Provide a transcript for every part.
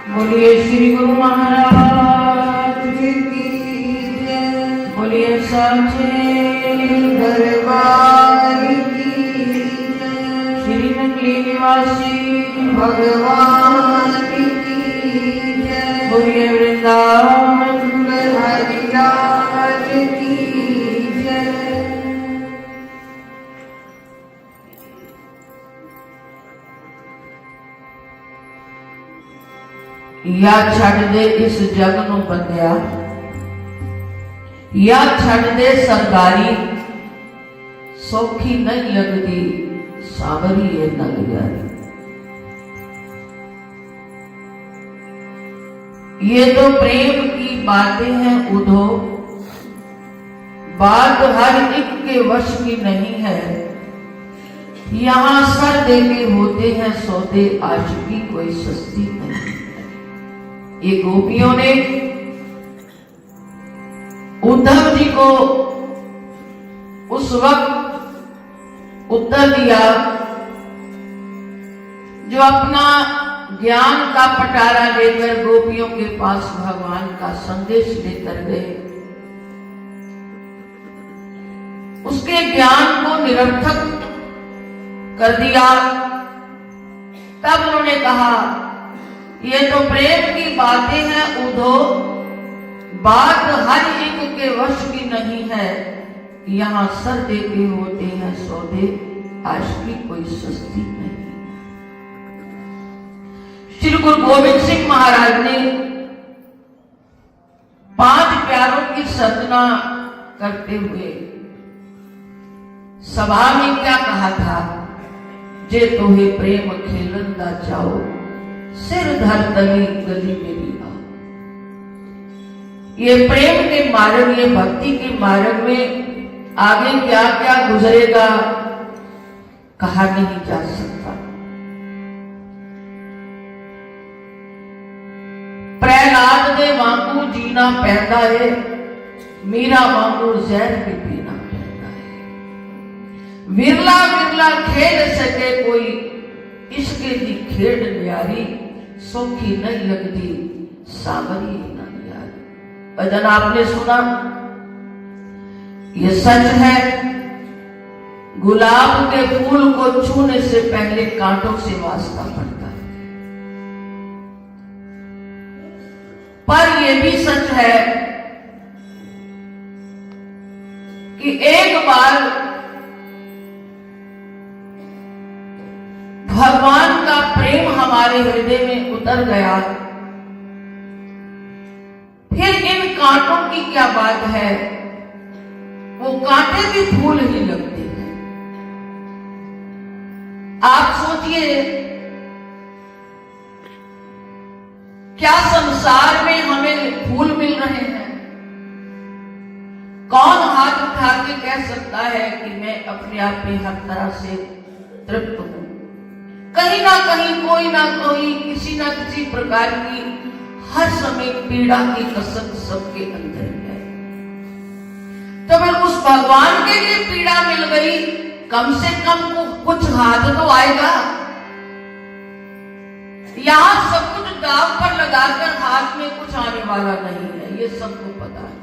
बोलिए श्री गुरु महाराज जी की जय। बोलिए साचे दरबार की जय। श्री नगली निवासी भगवान की जय। बोलिए वृंदावन हरिराज की जय। या छड़ दे इस जग नूं बंदिया, या छड़ दे सरदारी, सौखी नहीं लगती सावरी ये नगयारी। ये तो प्रेम की बातें हैं उधो, बात हर एक के वश की नहीं है। यहां सर दे के होते हैं सौदे, आशिकी कोई सस्ती नहीं। ये गोपियों ने उद्धव जी को उस वक्त उत्तर दिया जो अपना ज्ञान का पटारा लेकर गोपियों के पास भगवान का संदेश लेकर गए। उसके ज्ञान को निरर्थक कर दिया। तब उन्होंने कहा ये तो प्रेम की बातें हैं उधो, बात हर एक के वश की नहीं है। यहां सर दे के होते हैं सौदे, आशिकी कोई सस्ती नहीं। श्री गुरु गोविंद सिंह महाराज ने 5 प्यारों की सतना करते हुए सभा में क्या कहा था? जे तोहे प्रेम खेलन दा चाओ, सिर धर तली गली मेरी आओ। ये प्रेम के मार्ग, ये भक्ति के मार्ग में आगे क्या क्या गुजरेगा कहा नहीं जा सकता। प्रहलाद दे वांगू जीना पैदा है, मीरा वांगू जहर भी पीना पैदा है। विरला विरला खेल सके कोई, इश्के दी खेड न्यारी, सौखी नहीं लगती सावरी ना यारी। भजन आपने सुना, ये सच है। गुलाब के फूल को छूने से पहले कांटों से वास्ता पड़ता है। पर यह भी सच है कि एक बार भगवान का प्रेम हमारे हृदय में उतर गया, फिर इन कांटों की क्या बात है? वो कांटे भी फूल ही लगते हैं। आप सोचिए, क्या संसार में हमें फूल मिल रहे हैं? कौन हाथ उठा के कह सकता है कि मैं अपने आप में हर तरह से तृप्त हूं? कहीं ना कहीं कोई ना कोई किसी ना किसी प्रकार की हर समय पीड़ा की कसक सबके अंदर है। तो फिर उस भगवान के लिए पीड़ा मिल गई, कम से कम कुछ हाथ तो आएगा। यहां सब कुछ दाव पर लगाकर हाथ में कुछ आने वाला नहीं है, ये सबको पता है।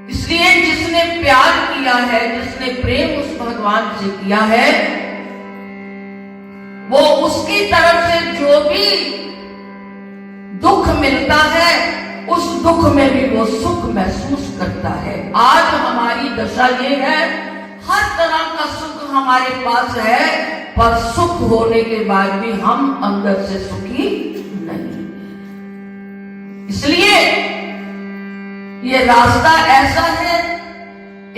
इसलिए जिसने प्यार किया है, जिसने प्रेम उस भगवान से किया है, वो उसकी तरफ से जो भी दुख मिलता है, उस दुख में भी वो सुख महसूस करता है। आज हमारी दशा ये है, हर तरह का सुख हमारे पास है, पर सुख होने के बाद भी हम अंदर से सुखी नहीं। इसलिए ये रास्ता ऐसा है,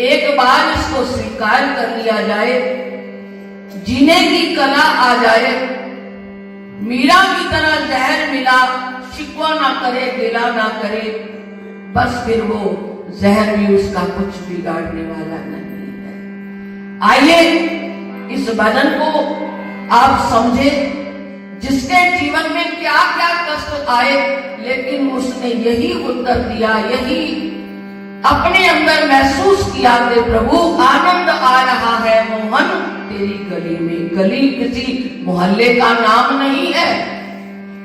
एक बार इसको स्वीकार कर लिया जाए, जीने की कला आ जाए। मीरा की तरह जहर मिला, शिकवा ना करे, गिला ना करे, बस फिर वो जहर भी उसका कुछ बिगाड़ने वाला नहीं है। आइए इस भजन को आप समझे, जिसके जीवन में क्या क्या कष्ट आए, लेकिन उसने यही उत्तर दिया, यही अपने अंदर महसूस किया कि प्रभु आनंद आ रहा है मोहन तेरी गली में। गली किसी मोहल्ले का नाम नहीं है,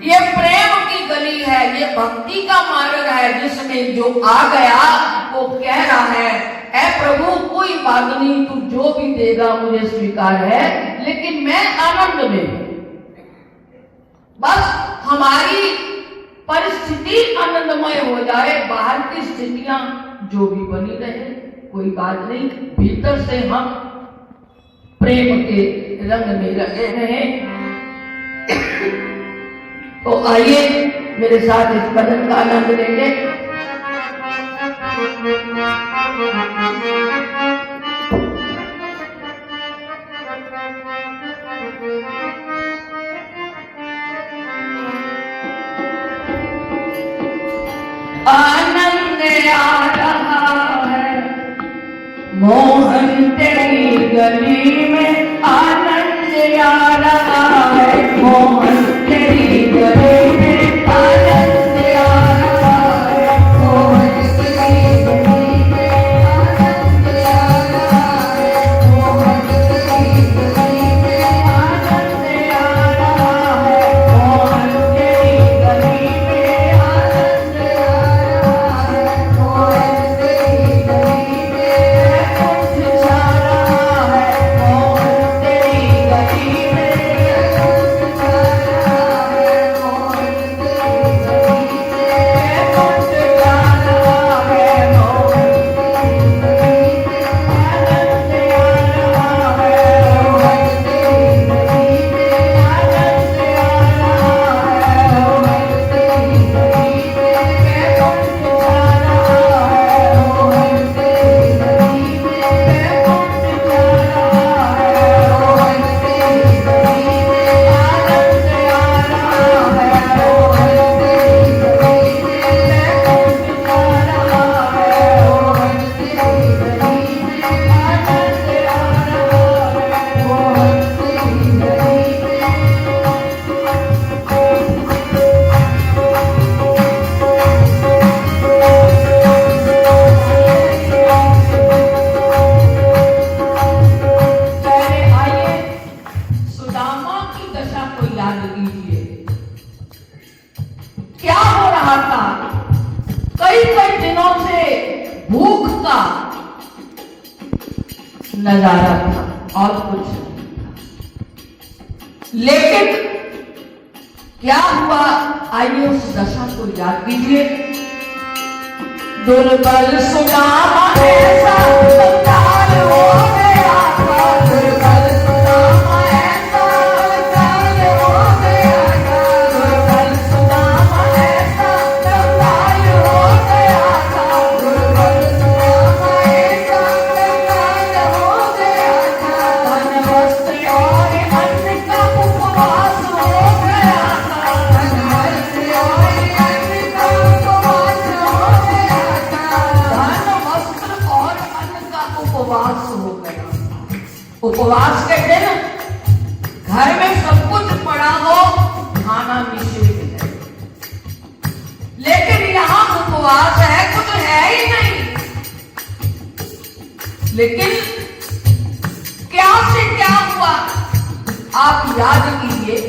ये प्रेम की गली है, ये भक्ति का मार्ग है, जिसमें जो आ गया वो कह रहा है, ऐ प्रभु कोई बात नहीं, तू जो भी देगा मुझे स्वीकार है, लेकिन मैं आनंद में हूं। बस हमारी परिस्थिति आनंदमय हो जाए, बाहर की स्थितियां जो भी बनी रहे कोई बात नहीं, भीतर से हम प्रेम के रंग में लगे रहें। तो आइए मेरे साथ इस भजन का आनंद लेंगे। आनंद आ रहा है मोहन तेरी गली में, आनंद आ रहा है मोहन तेरी गली में, आनंद आ रहा है मोहन तेरी गली में, आनंद आ रहा है मोहन तेरी गली में, आनंद आ रहा है मोहन तेरी गली में, आनंद आ रहा है मोहन तेरी गली में, कुछ छा रहा है मोहन तेरी गली में, कुछ छा रहा है मोहन तेरी गली में, कुछ छा रहा है मोहन तेरी गली में, आनंद आ रहा है मोहन तेरी गली में, आनंद आ रहा है मोहन तेरी गली में, कुछ छा रहा है मोहन तेरी गली में, कुछ छा रहा है मोहन तेरी गली में, आनंद आ रहा है मोहन तेरी गली में, कुछ छा रहा है मोहन तेरी गली में, आनंद आ रहा है मोहन तेरी गली में। पहले आइए सुदामा की दशा को याद कीजिए। क्या हो रहा था? कई कई दिनों से भूख का नजारा था और कुछ नहीं था। लेकिन क्या हुआ? आइए उस दशा को याद कीजिए। दुर्बल सुदामा ऐसा कंगाल हो गया था, दुर्बल सुदामा ऐसा कंगाल हो गया था, दुर्बल सुदामा ऐसा कंगाल हो गया था, दुर्बल सुदामा ऐसा कंगाल हो गया था, धन वस्त्र और अन्न का उपवास हो गया था, धन वस्त्र और अन्न का उपवास हो गया था, धन वस्त्र और अन्न का उपवास हो गया। उपवास के दिन घर में सब कुछ पड़ा हो, खाना निषेध है, लेकिन यहाँ उपवास है, कुछ है ही नहीं। लेकिन क्या से क्या हुआ आप याद कीजिए।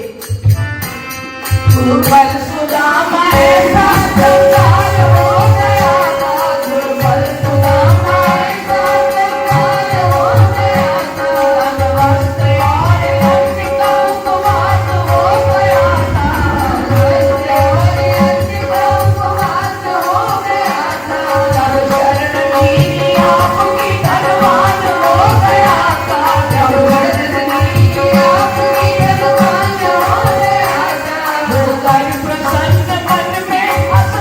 दुर्बल सुदामा ऐसा कंगाल हो गया था, दुर्बल सुदामा ऐसा कंगाल हो गया था, धन वस्त्र और अन्न का उपवास हो गया था, धन वस्त्र और अन्न का उपवास हो गया था, जब शरण ली आपकी धनवान हो गया था, जब शरण ली आपकी धनवान हो गया था, होकर प्रसन्न मन में हंस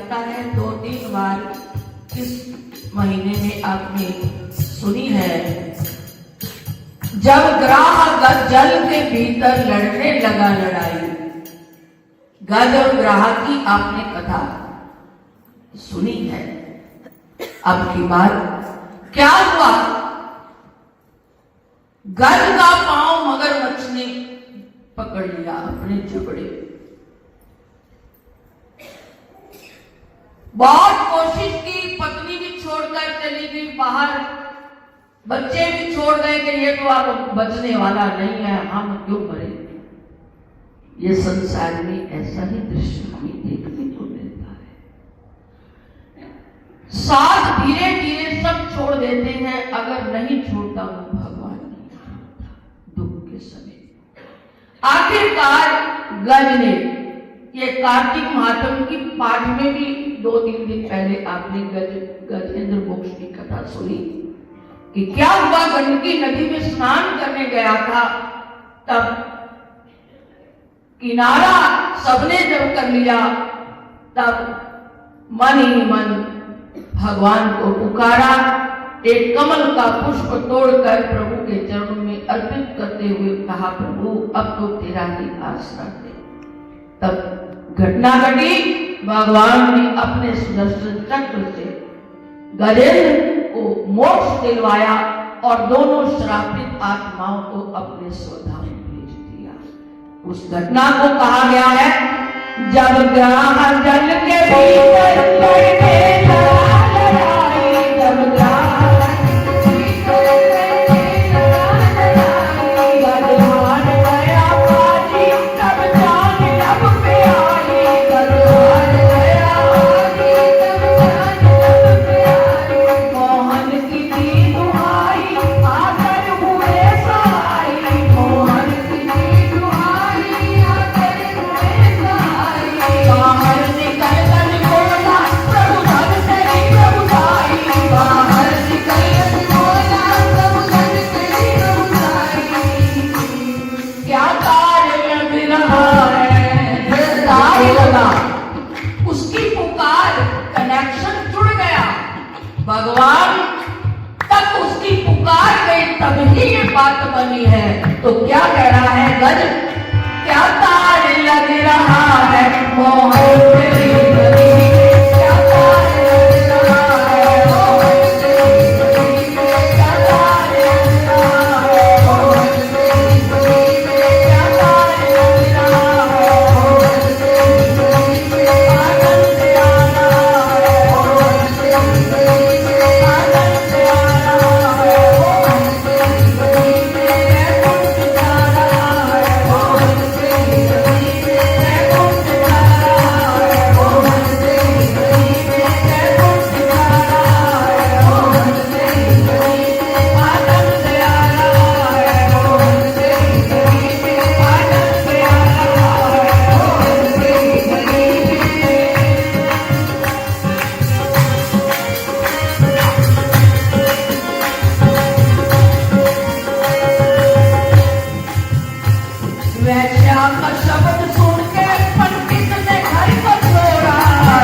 लगता है 2-3 बार इस महीने में आपने सुनी है। जब ग्राह जल के भीतर लड़ने लगा लड़ाई, गज और ग्राह की आपने कथा सुनी है। अब की बार क्या हुआ? गज का पांव मगरमच्छ ने पकड़ लिया अपने जबड़े। बहुत कोशिश की, पत्नी भी छोड़कर चली गई बाहर, बच्चे भी छोड़ गए कि ये तो आप बचने वाला नहीं है, हम क्यों मरे। ये संसार में ऐसा ही दृश्य हमें देखने को मिलता है। साथ धीरे धीरे सब छोड़ देते हैं, अगर नहीं छोड़ता वो भगवान नहीं छोड़ता दुख के समय। आखिरकार गज ने, ये कार्तिक महात्म की पाठ में भी 2-3 दिन पहले आपने गजेंद्र मोक्ष की कथा सुनी कि क्या हुआ। गंडकी नदी में स्नान करने गया था, तब किनारा सबने जब कर लिया, तब मन ही मन भगवान को पुकारा। एक कमल का पुष्प तोड़कर प्रभु के चरणों में अर्पित करते हुए कहा, प्रभु अब तो तेरा ही आसरा है। तब घटना घटी, भगवान ने अपने सुदर्शन चक्र से गजेंद्र को मोक्ष दिलवाया और दोनों श्रापित आत्माओं को अपने स्वधाम में भेज दिया। उस घटना को कहा गया है, जब ग्राह जल के भीतर लड़ने लगा लड़ाई, जब ग्राह भगवान तक उसकी पुकार गई, तभी ये बात बनी है। तो क्या कह रहा है गज? क्या तार लग रहा है मोहन तेरी गली में, क्या तार लग रहा है मोहन तेरी गली में, क्या तार लग रहा है मोहन तेरी गली में, क्या तार लग रहा है मोहन तेरी गली में, आनंद आ रहा है मोहन तेरी गली में, आनंद आ रहा है मोहन तेरी गली में, कुंठ जा रहा है मोहन तेरी गली में, कुंठ जा रहा है मोहन तेरी गली में, कुंठ जा रहा है मोहन तेरी गली में, आनंद आ रहा है मोहन तेरी गली में, आनंद आ रहा है मोहन तेरी गली में। वैश्या का शब्द सुन के पंडित ने घर को छोड़ा,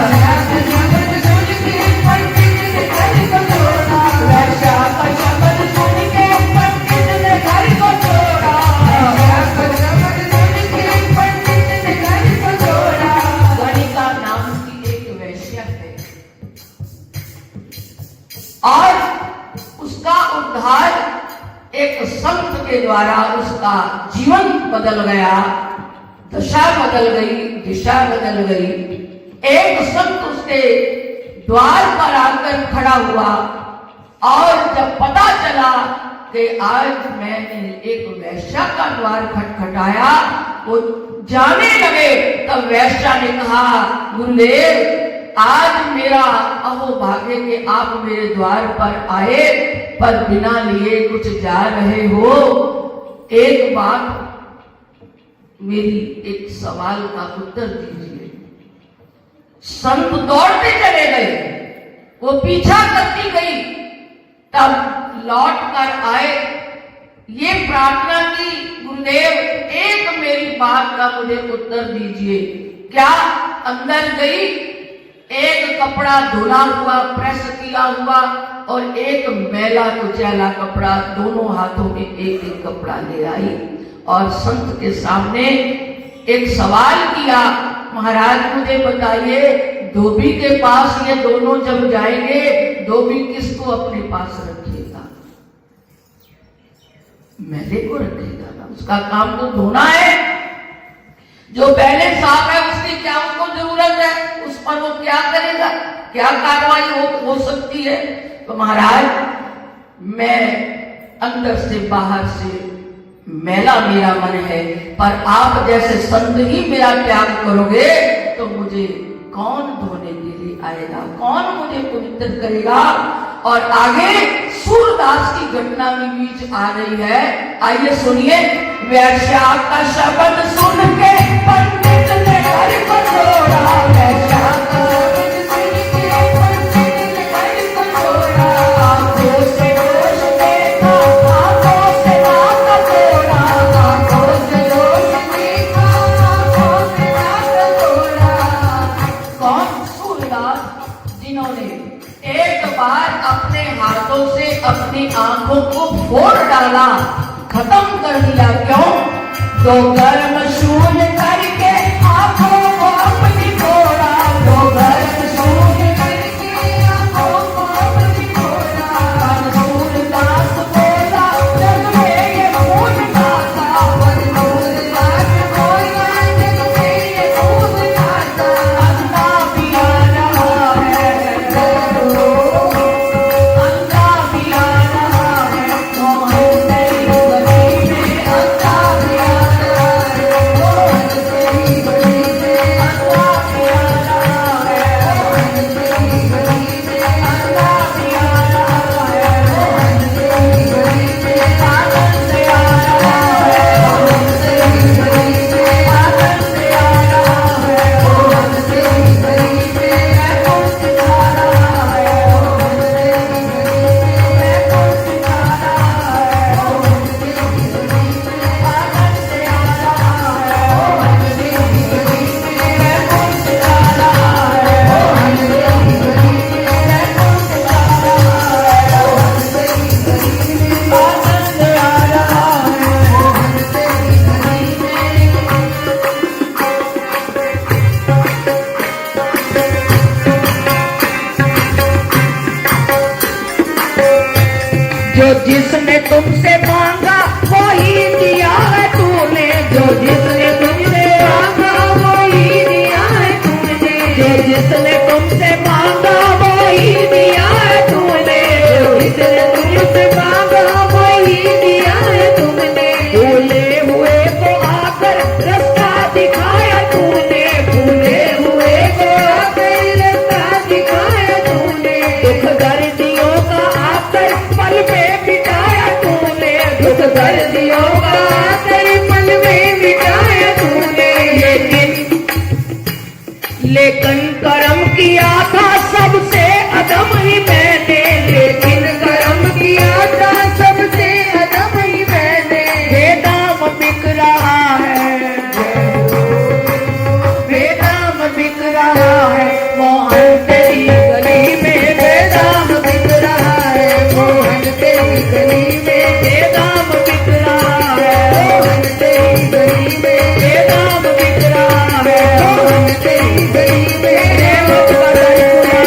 वैश्या का शब्द सुन के पंडित ने घर को छोड़ा, वैश्या का शब्द सुन के पंडित ने घर को छोड़ा, वैश्या का शब्द सुन के पंडित ने घर को छोड़ा। गणिका नाम की एक वैश्या है और उसका उद्धार एक संत के द्वारा, उसका जीवन बदल गया, दशा बदल गई, दिशा बदल गई। एक संत उसके द्वार पर आकर खड़ा हुआ और जब पता चला कि आज मैंने एक वैश्या का द्वार खटखटाया, वो जाने लगे। तब वैश्या ने कहा, गुरुदेव आज मेरा अहोभाग्य कि आप मेरे द्वार पर आए, पर बिना लिए कुछ जा रहे हो। एक बात, मेरी एक सवाल का उत्तर दीजिए। संत दौड़ते चले गए, वो पीछा करती गई, तब लौट कर आए, ये प्रार्थना की, गुरुदेव एक मेरी बात का मुझे उत्तर दीजिए। क्या अंदर गई एक कपड़ा धुला हुआ प्रेस किया हुआ और एक मैला कुचैला कपड़ा, दोनों हाथों में एक एक कपड़ा ले आई और संत के सामने एक सवाल किया, महाराज मुझे बताइए, धोबी के पास ये दोनों जब जाएंगे, धोबी किसको अपने पास रखेगा? मैले को रखेगा ना, उसका काम तो धोना है। जो पहले साफ है उसकी क्या उसको जरूरत है? उस पर वो क्या करेगा? क्या कार्रवाई हो सकती है? तो महाराज मैं अंदर से बाहर से मैला मेरा मन है, पर आप जैसे संत ही मेरा त्याग करोगे तो मुझे कौन धोने के लिए आएगा, कौन मुझे पवित्र करेगा? और आगे सूरदास की घटना भी बीच आ रही है, आइए सुनिए। वैश्या का शब्द सुन के पंडित ने घर को छोड़ा, वैश्या का शब्द सुन के पंडित ने घर को छोड़ा, आंखों से दोष देखा, आंखों से नाक तोड़ा, आंखों से दोष देखा, आंखों से नाक तोड़ा। कौन? सूरदास, जिन्होंने एक बार अपने हाथों से अपनी आंखों को फोड़ डाला, खत्म कर दिया। क्यों? दो गर्म शूल करके आंखों को अपनी फोड़ा, दो गर्म शूल करके आंखों को अपनी फोड़ा। सूरदास बोला जग में ये खून खाता, सूरदास बोला जग में ये खून खाता। अंधा पिया रहा है, अंधा पिया रहा है, मोहन तेरी गली में अंधा पिया रहा है, मोहन तेरी गली में अंधा पिया रहा है, मोहन तेरी गली में अंधा पिया रहा है, मोहन तेरी गली में आंगन से आ रहा है, मोहन तेरी गली में आंगन से आ रहा है, मोहन तेरी गली में मैं कौन सिखा रहा है, मोहन तेरी गली में मैं कौन सिखा रहा है, मोहन तेरी गली में आंगन से आ रहा है, मोहन तेरी गली में मैं कौन सिखा रहा है, मोहन तेरी गली में मैं कौन सिखा रहा है, मोहन तेरी गली में आंगन से आ रहा है, मोहन तेरी गली में। जो जिसने तुमसे मांगा वही दिया है तूने, जो जिसने तुमसे मांगा वही दिया है तूने, जो जिसने तुमसे मांगा वही दिया है तूने, जो जिसने तुमसे मांगा वही दिया है तुमने। भूले हुए को आकर रास्ता दिखाया तूने, भूले हुए को आकर रास्ता दिखाया तूने। दुख दर्दियों का आकर पल में बिताया तूने, दुख दर्दियों का आकर पल में बिताया तूने। लेकिन कर्म किया था सबसे अदम ही मैंने, लेकिन कर्म किया था सबसे अदम ही मैंने। बेदाम बिक रहा है, बेदाम बिक रहा है, मोहन तेरी गली में बेदाम बिक रहा है, मोहन तेरी गली में बेदाम बिक रहा है, मोहन तेरी गली में बेदाम बिक रहा है, मोहन तेरी गली में प्रेम का दर खुला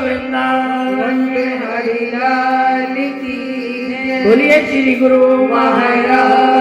वृंदावन हरि लाल की जय। बोलिए श्री गुरु महाराज